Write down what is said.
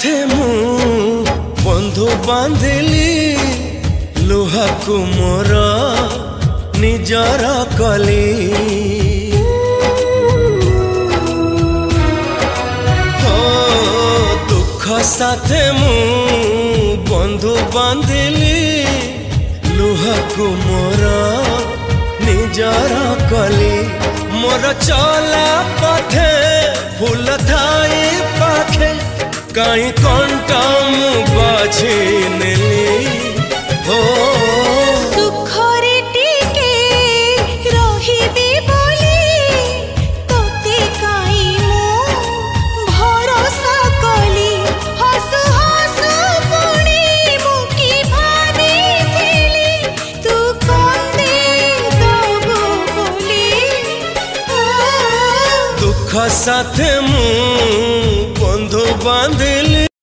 थे मु बंधु बांधिली लुहा को मोर निजर कली हो दुख साथे मु बंधु बांधिली लुहा को मोर निजर कली मोर चला पथे फूल थाई पाखे कहीं कंटा मु बाझी नेली हो सुखरे टिके रहिबी बोली तोते काई मु भरोसा कली हसु हसु पुणी मुकी भाबिथिली तू कंदे दबो बोली दुख साथे मु बंधु बांधिली।